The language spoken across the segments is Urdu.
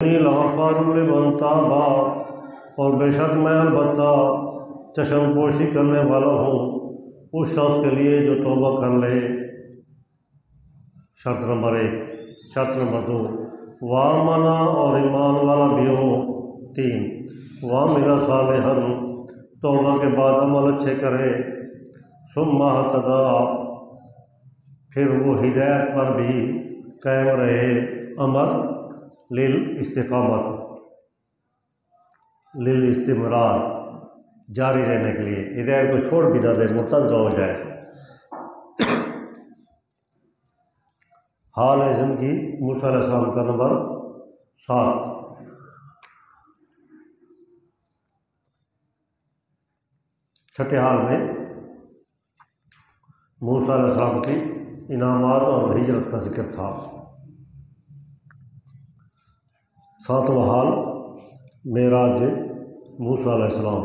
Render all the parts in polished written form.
لغفار لمن تابا، اور بے شک میں البتہ چشم پوشی کرنے والا ہوں اس شخص کے لیے جو توبہ کر لے۔ شرط نمبر 1۔ شرط نمبر 2، وآمنا، اور ایمان والا بھی ہو۔ 3، وعمل صالحا، توبہ کے بعد عمل اچھے کرے۔ ثم اهتدى، پھر وہ ہدایت پر بھی قائم رہے۔ امر للاستقامت، للاستمرار، جاری رہنے کے لیے، ہدایت کو چھوڑ بھی نہ دے، مرتد نہ ہو جائے۔ حال ہے زندگی موسیٰ علیہ السلام کا نمبر 7۔ چھٹے حال میں موسیٰ علیہ السلام کی انعامات اور ہجرت کا ذکر تھا۔ 7واں حال معراج موسیٰ علیہ السلام۔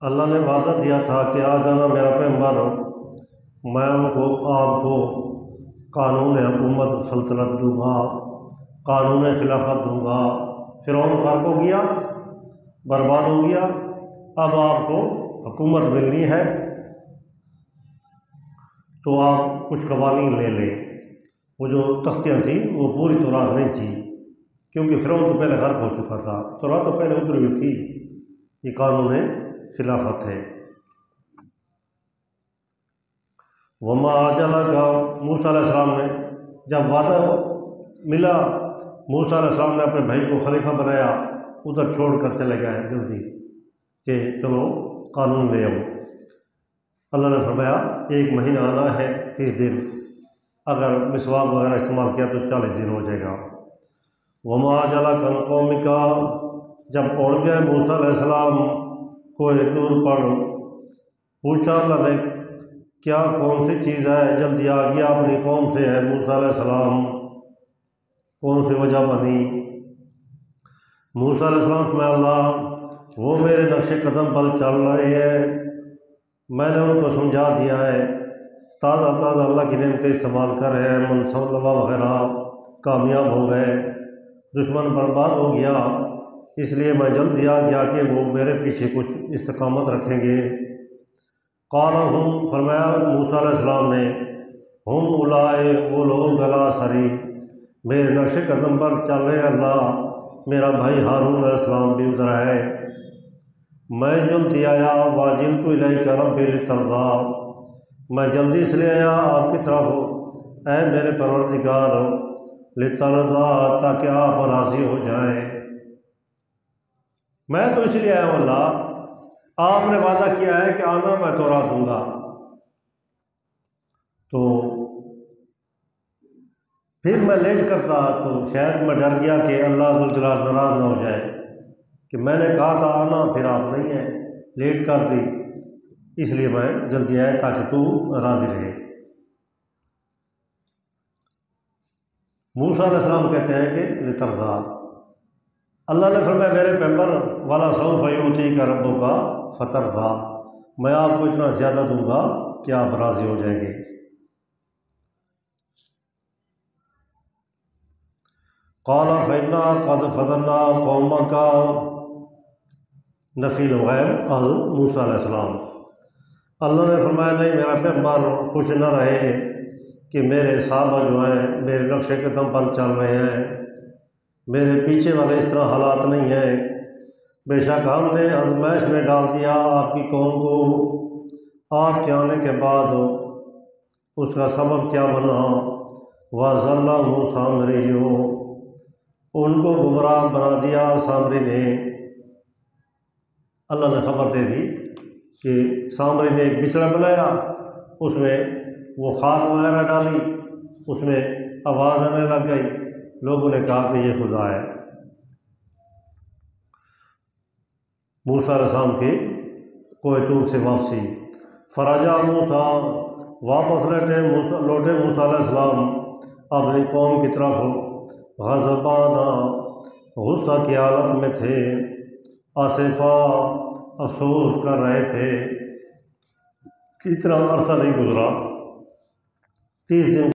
اللہ نے وعدہ دیا تھا کہ آ جانا میرا پیغمبر، میں آپ کو قانون حکومت سلطنت دوں گا، قانون خلافت دوں گا۔ فرعون غرق ہو گیا، برباد ہو گیا، اب آپ کو حکومت ملنی ہے تو آپ کچھ قوانین لے لیں۔ وہ جو تختیاں تھیں وہ پوری تورات نہیں تھی، کیونکہ فرعون تو پہلے غرق ہو چکا تھا، تورات تو پہلے اتری ہوئی تھی۔ یہ قانون خلافت ہے۔ وما عجلک، موسیٰ علیہ السلام نے جب وعدہ ملا، موسیٰ علیہ السلام نے اپنے بھائی کو خلیفہ بنایا، ادھر چھوڑ کر چلے گئے جلدی کہ چلو قانون لے آؤ۔ اللہ نے فرمایا 1 مہینہ آنا ہے، 30 دن، اگر مسواک وغیرہ استعمال کیا تو 40 دن ہو جائے گا۔ وما عجلک عن قومک، جب پہنچ گئے موسیٰ علیہ السلام کوئی دور پر، پوچھا اللہ نے کیا کون سی چیز ہے جلدی آ گیا اپنی قوم سے ہے موسیٰ علیہ السلام، کون سی وجہ بنی؟ موسیٰ علیہ السلام میں اللہ وہ میرے نقش قدم پر چل رہے ہیں، میں نے ان کو سمجھا دیا ہے، تازہ تازہ اللہ کی نعمتیں استعمال کر رہے ہیں، منصوبہ وغیرہ کامیاب ہو گئے، دشمن برباد ہو گیا، اس لیے میں جلدی آ گیا کہ وہ میرے پیچھے کچھ استقامت رکھیں گے۔ قال ہم، فرمایا موسیٰ علیہ السلام نے، ہم اولائے، وہ لوگ علی سری، میرے نقش قدم پر چل رہے ہیں اللہ، میرا بھائی ہارون علیہ السلام بھی ادھر ہے۔ میں جلدی آیا، واجلت الیک ربی لترضی، میں جلدی اس لیے آیا آپ کی طرف اے میرے پروردگار، لترضی، تاکہ آپ راضی ہو جائیں۔ میں تو اس لیے آیا ہوں اللہ، آپ نے وعدہ کیا ہے کہ آنا میں تورات دوں گا، تو پھر میں لیٹ کرتا تو شاید میں ڈر گیا کہ اللہ ذوالجلال ناراض نہ ہو جائے کہ میں نے کہا تھا آنا، پھر آپ نہیں ہیں، لیٹ کر دی، اس لیے میں جلدی آیا تاکہ تو راضی رہے۔ موسیٰ علیہ السلام کہتے ہیں کہ لترضی، اللہ نے فرمایا میرے پیغمبر والا سوف یعطیک ربک فترضی، میں آپ کو اتنا زیادہ دوں گا کہ آپ راضی ہو جائیں گے۔ قال فإنا قد فتنا قومک، نفی الغیب از موسیٰ علیہ السلام۔ اللہ نے فرمایا نہیں میرا پیغمبر خوش نہ رہے کہ میرے صحابہ جو ہیں میرے نقش قدم پر چل رہے ہیں، میرے پیچھے والے اس طرح حالات نہیں ہیں، بے شک ہم نے آزمائش میں ڈال دیا آپ کی قوم کو، آپ کے آنے کے بعد اس کا سبب کیا بنا، وَأَضَلَّهُ سَامِرِيُّ، ان کو گمراہ بنا دیا سامری نے۔ اللہ نے خبر دے دی کہ سامری نے ایک بچڑا بنایا، اس میں وہ خاک وغیرہ ڈالی، اس میں آواز آنے لگ گئی، لوگوں نے کہا کہ یہ خدا ہے۔ موسیٰ علیہ السلام کی کوہ طور سے واپسی، فرجع موسیٰ، واپس لوٹے موسیٰ علیہ السلام اپنی قوم کی طرف، غضبانہ، غصہ کی حالت میں تھے، آصفا، افسوس کر رہے تھے کہ اتنا عرصہ نہیں گزرا، 30 دن